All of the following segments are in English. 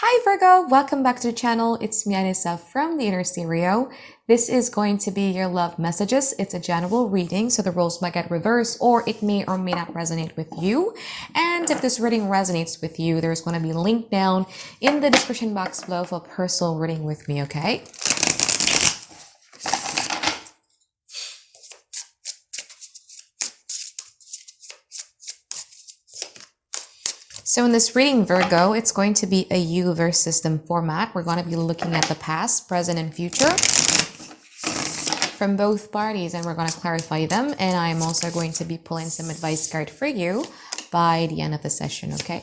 Hi Virgo, welcome back to the channel. It's me, Anisa from the Inner Stereo. This is going to be your love messages. It's a general reading, so the roles might get reversed or it may or may not resonate with you. And if this reading resonates with you, there's going to be a link down in the description box below for a personal reading with me, okay? So in this reading, Virgo, it's going to be a you versus them format. We're going to be looking at the past, present, and future from both parties, and we're going to clarify them. And I'm also going to be pulling some advice card for you by the end of the session, okay?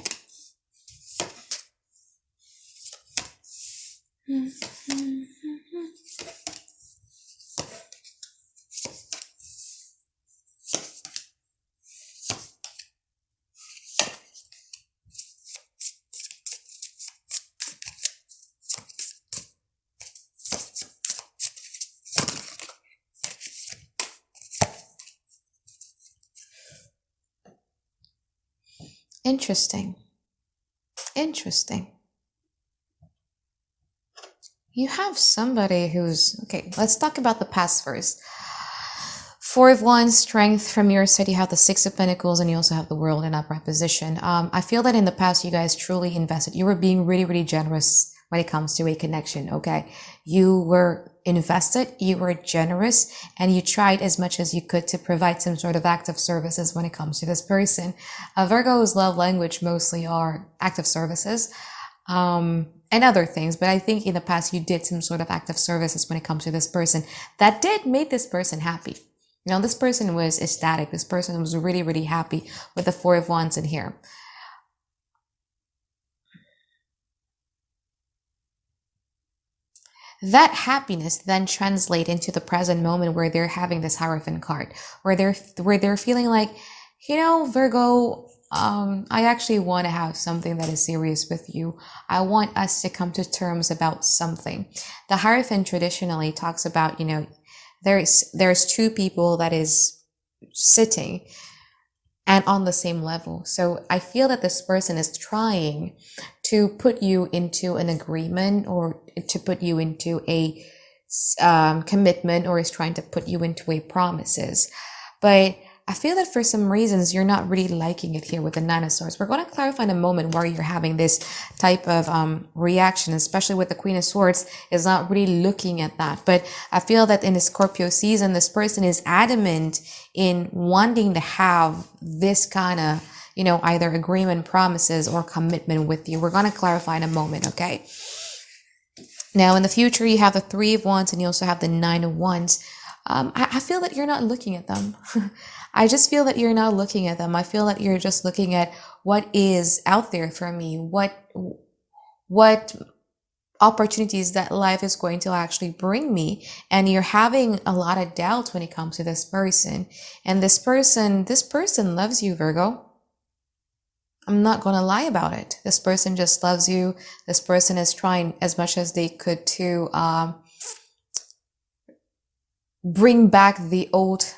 Interesting. You have somebody who's... Okay, let's talk about the past first. Four of Wands, strength from your side. You have the Six of Pentacles and you also have the World in upright position. I feel that in the past, you guys truly invested. You were being really, really generous when it comes to a connection, okay? You were invested, you were generous, and you tried as much as you could to provide some sort of act of services when it comes to this person. Virgo's love language mostly are act of services and other things, but I think in the past you did some sort of act of services when it comes to this person that did make this person happy. You know, this person was ecstatic. This person was really, really happy with the Four of Wands in here. That happiness then translate into the present moment where they're having this Hierophant card, where they're feeling like, you know, Virgo, I actually want to have something that is serious with you. I want us to come to terms about something. The Hierophant traditionally talks about, you know, there's two people that is sitting and on the same level. So I feel that this person is trying to put you into an agreement or to put you into a commitment, or is trying to put you into a promises. But I feel that for some reasons, you're not really liking it here with the Nine of Swords. We're going to clarify in a moment why you're having this type of reaction, especially with the Queen of Swords, is not really looking at that. But I feel that in the Scorpio season, this person is adamant in wanting to have this kind of, you know, either agreement, promises, or commitment with you. We're going to clarify in a moment, okay? Now, in the future, you have the Three of Wands and you also have the Nine of Wands. I feel that you're not looking at them. I just feel that you're not looking at them. I feel that you're just looking at what is out there for me, what opportunities that life is going to actually bring me. And you're having a lot of doubt when it comes to this person. And this person loves you, Virgo. I'm not going to lie about it. This person just loves you. This person is trying as much as they could to bring back the old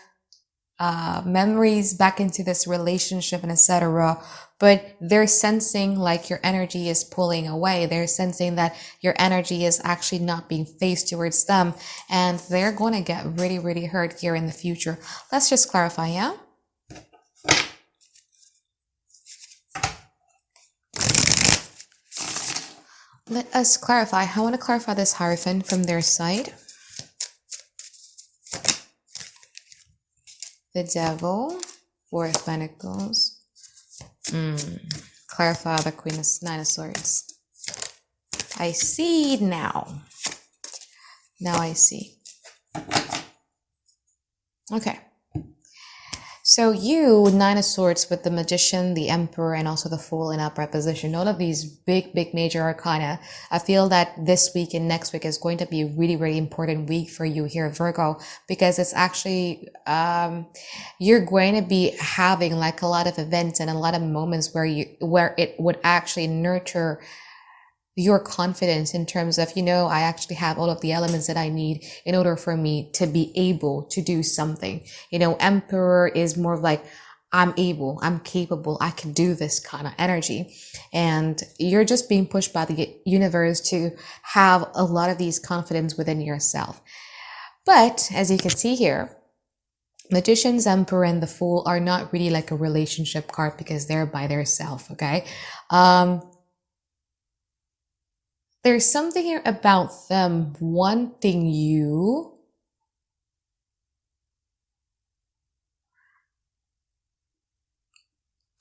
memories back into this relationship and etc. But they're sensing like your energy is pulling away. They're sensing that your energy is actually not being faced towards them. And they're going to get really, really hurt here in the future. Let's just clarify, yeah? Let us clarify. I want to clarify this Hierophant from their side. The Devil, Four of Pentacles. Clarify the Queen of Nine of Swords. I see now. Now I see. Okay. So you, Nine of Swords with the Magician, the Emperor, and also the Fool in upright position. All of these big major arcana. I feel that this week and next week is going to be a really, really important week for you here, Virgo, because it's actually, you're going to be having like a lot of events and a lot of moments where it would actually nurture your confidence in terms of, you know, I actually have all of the elements that I need in order for me to be able to do something. You know, Emperor is more like, I'm able, I'm capable, I can do this kind of energy. And you're just being pushed by the universe to have a lot of these confidence within yourself. But as you can see here, Magician's Emperor and the Fool are not really like a relationship card because they're by themselves, okay? There's something here about them wanting you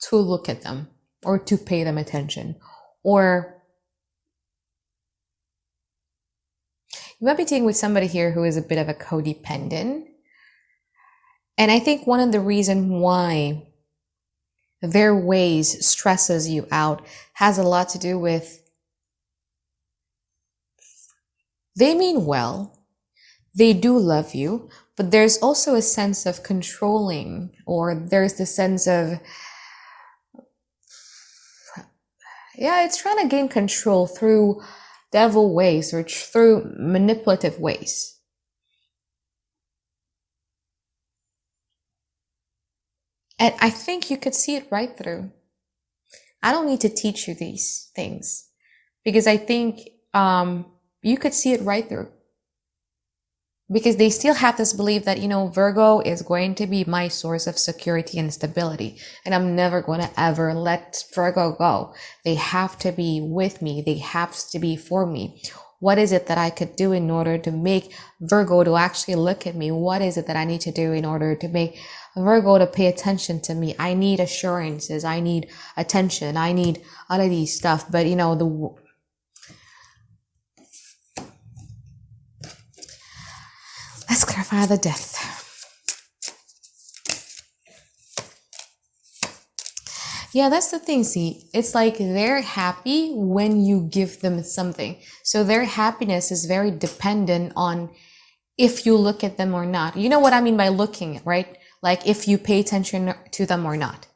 to look at them or to pay them attention. Or you might be dealing with somebody here who is a bit of a codependent. And I think one of the reasons why their ways stresses you out has a lot to do with they mean well, they do love you, but there's also a sense of controlling, or there's the sense of, yeah, it's trying to gain control through devil ways or through manipulative ways. And I think you could see it right through. I don't need to teach you these things because I think you could see it right through. Because they still have this belief that, Virgo is going to be my source of security and stability. And I'm never going to ever let Virgo go. They have to be with me. They have to be for me. What is it that I could do in order to make Virgo to actually look at me? What is it that I need to do in order to make Virgo to pay attention to me? I need assurances. I need attention. I need all of these stuff. But, let's clarify the death. Yeah, that's the thing. See, it's like they're happy when you give them something. So their happiness is very dependent on if you look at them or not. You know what I mean by looking, right? Like if you pay attention to them or not.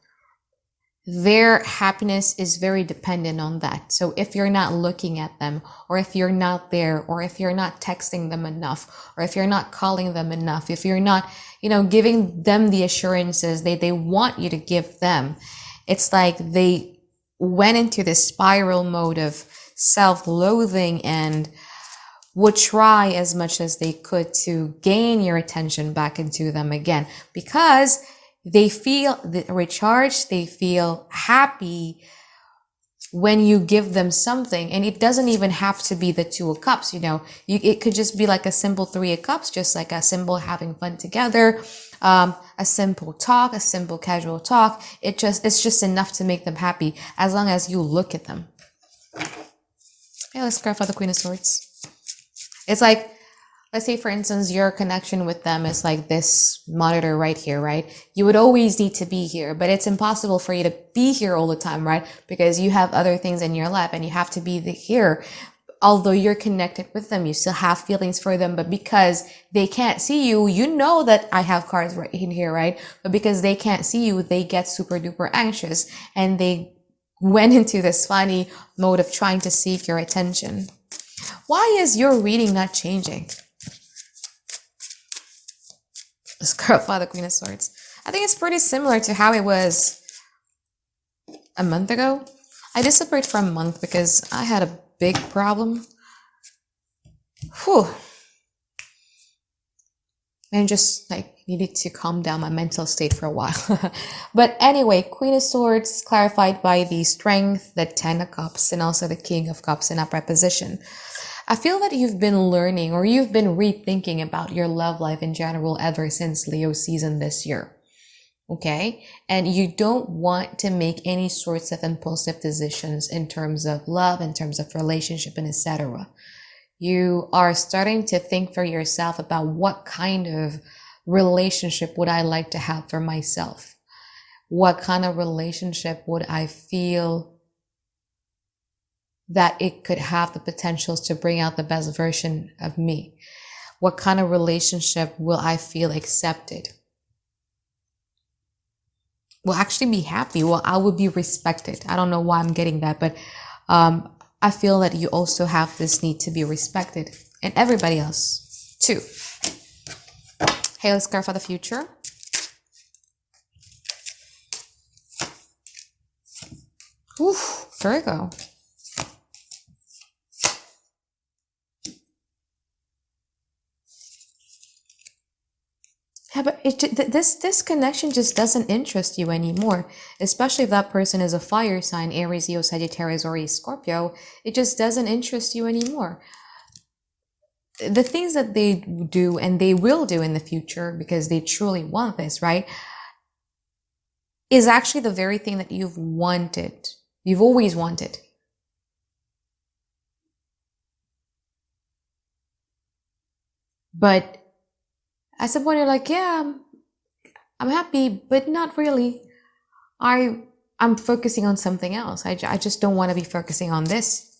Their happiness is very dependent on that. So if you're not looking at them, or if you're not there, or if you're not texting them enough, or if you're not calling them enough, if you're not, giving them the assurances they want you to give them, it's like they went into this spiral mode of self-loathing and would try as much as they could to gain your attention back into them again, because they feel recharged, they feel happy when you give them something. And it doesn't even have to be the Two of Cups, it could just be like a simple Three of Cups, just like a simple having fun together, a simple talk, a simple casual talk. It's just enough to make them happy as long as you look at them. Yeah, let's clarify the Queen of Swords. It's like, let's say, for instance, your connection with them is like this monitor right here, right? You would always need to be here, but it's impossible for you to be here all the time, right? Because you have other things in your life and you have to be here. Although you're connected with them, you still have feelings for them, but because they can't see you, that I have cards right in here, right? But because they can't see you, they get super duper anxious and they went into this funny mode of trying to seek your attention. Why is your reading not changing? Let's clarify the Queen of Swords. I think it's pretty similar to how it was a month ago. I disappeared for a month because I had a big problem. And just needed to calm down my mental state for a while. But anyway, Queen of Swords clarified by the Strength, the Ten of Cups, and also the King of Cups in upright position. I feel that you've been learning or you've been rethinking about your love life in general ever since Leo season this year. Okay? And you don't want to make any sorts of impulsive decisions in terms of love, in terms of relationship, and etc. You are starting to think for yourself about what kind of relationship would I like to have for myself? What kind of relationship would I feel that it could have the potentials to bring out the best version of me? What kind of relationship will I feel accepted? Will actually be happy? Well, I will be respected. I don't know why I'm getting that, but I feel that you also have this need to be respected, and everybody else too. Hey, let's clarify the future. Oof, Virgo. Yeah, but this connection just doesn't interest you anymore, especially if that person is a fire sign, Aries, Leo, Sagittarius, or a Scorpio. It just doesn't interest you anymore. The things that they do and they will do in the future because they truly want this, right, is actually the very thing that you've wanted. You've always wanted. But at some point you're like, yeah, I'm happy, but not really. I'm focusing on something else. I just don't want to be focusing on this.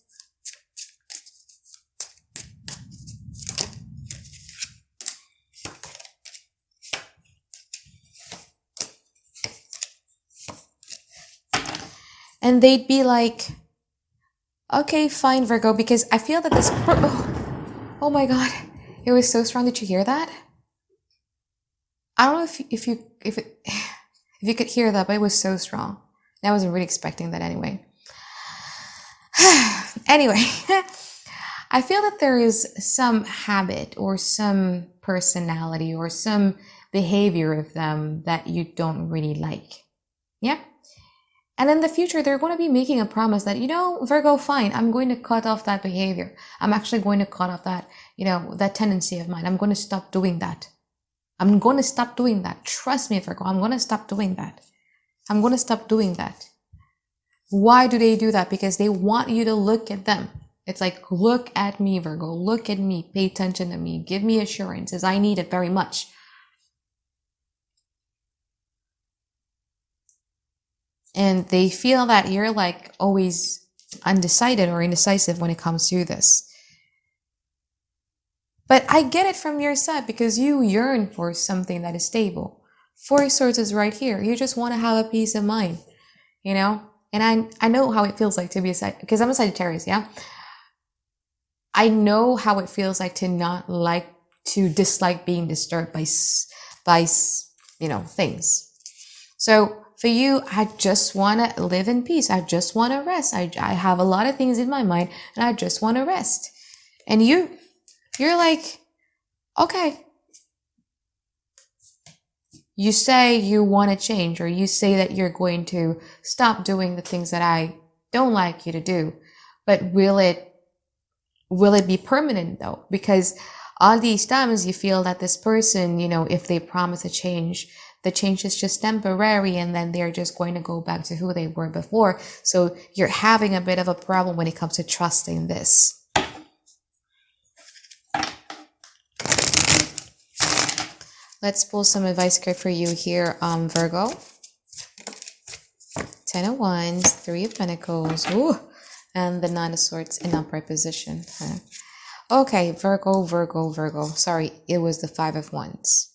And they'd be like, okay, fine, Virgo, because I feel that this... Oh my God. It was so strong. Did you hear that? I don't know if you could hear that, but it was so strong. I wasn't really expecting that anyway. Anyway, I feel that there is some habit or some personality or some behavior of them that you don't really like. Yeah? And in the future, they're going to be making a promise that, Virgo, fine, I'm going to cut off that behavior. I'm actually going to cut off that, that tendency of mine. I'm going to stop doing that. I'm going to stop doing that. Trust me, Virgo, I'm going to stop doing that. I'm going to stop doing that. Why do they do that? Because they want you to look at them. It's like, look at me, Virgo. Look at me. Pay attention to me. Give me assurances. I need it very much. And they feel that you're like always undecided or indecisive when it comes to this. But I get it from your side because you yearn for something that is stable. Four of Swords is right here. You just want to have a peace of mind, And I know how it feels like to be because I'm a Sagittarius, yeah? I know how it feels like to dislike being disturbed by things. So for you, I just want to live in peace. I just want to rest. I have a lot of things in my mind and I just want to rest. And you're like, okay. You say you want to change, or you say that you're going to stop doing the things that I don't like you to do. But will it be permanent though? Because all these times you feel that this person, if they promise a change, the change is just temporary and then they're just going to go back to who they were before. So you're having a bit of a problem when it comes to trusting this. Let's pull some advice card for you here, Virgo. 10 of Wands, 3 of Pentacles, ooh, and the 9 of Swords in upright position. Okay, Virgo. Sorry, it was the 5 of Wands.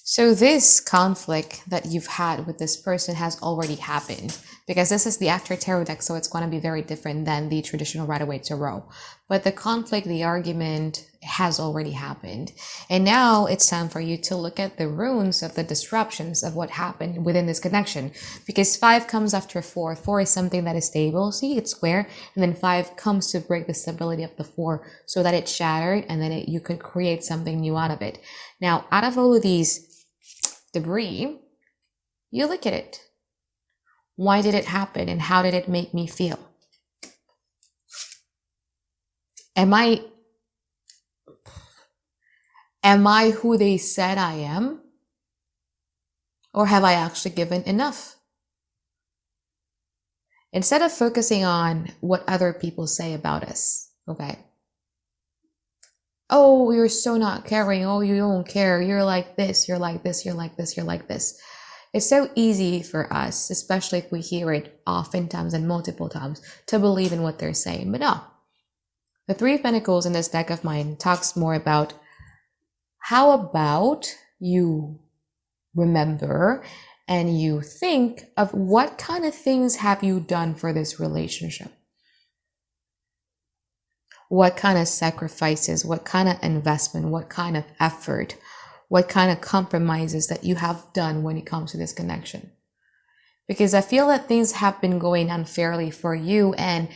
So this conflict that you've had with this person has already happened, because this is the After Tarot deck, so it's going to be very different than the traditional Rider-Waite Tarot. But the conflict, the argument has already happened. And now it's time for you to look at the runes of the disruptions of what happened within this connection. Because 5 comes after 4. 4 is something that is stable. See, it's square. And then 5 comes to break the stability of the 4 so that it's shattered and then you could create something new out of it. Now, out of all of these debris, you look at it. Why did it happen and how did it make me feel? Am I who they said I am? Or have I actually given enough? Instead of focusing on what other people say about us, okay? Oh, you're so not caring. Oh, you don't care. You're like this, you're like this, you're like this, you're like this. It's so easy for us, especially if we hear it oftentimes and multiple times, to believe in what they're saying. But no. The 3 of Pentacles in this deck of mine talks more about how about you remember and you think of what kind of things have you done for this relationship? What kind of sacrifices, what kind of investment, what kind of effort, what kind of compromises that you have done when it comes to this connection. Because I feel that things have been going unfairly for you, and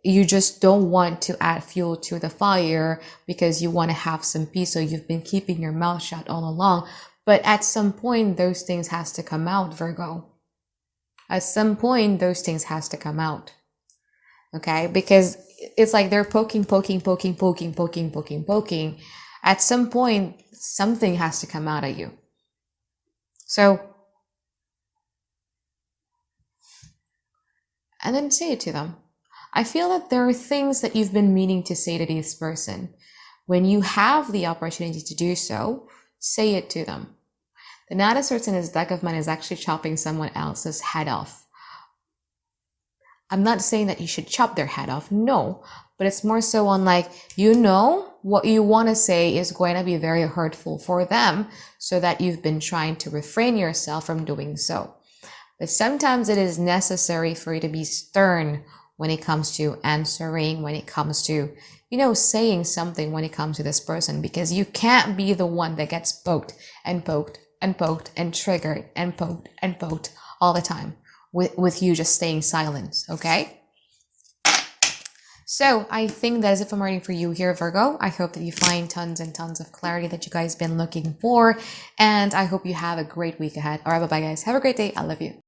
you just don't want to add fuel to the fire because you want to have some peace. So you've been keeping your mouth shut all along. But at some point, those things has to come out, Virgo. At some point, those things has to come out. Okay? Because it's like they're poking. At some point, something has to come out of you. So, and then say it to them. I feel that there are things that you've been meaning to say to this person. When you have the opportunity to do so, say it to them. The Knight of Swords in his deck of mind is actually chopping someone else's head off. I'm not saying that you should chop their head off, no. But it's more so on like, you know, what you want to say is going to be very hurtful for them, so that you've been trying to refrain yourself from doing so. But sometimes it is necessary for you to be stern when it comes to answering, when it comes to, you know, saying something when it comes to this person, because you can't be the one that gets poked and triggered and poked all the time with you just staying silent, okay? So I think that is it for my reading for you here, Virgo. I hope that you find tons and tons of clarity that you guys been looking for, and I hope you have a great week ahead. All right, bye-bye, guys. Have a great day. I love you.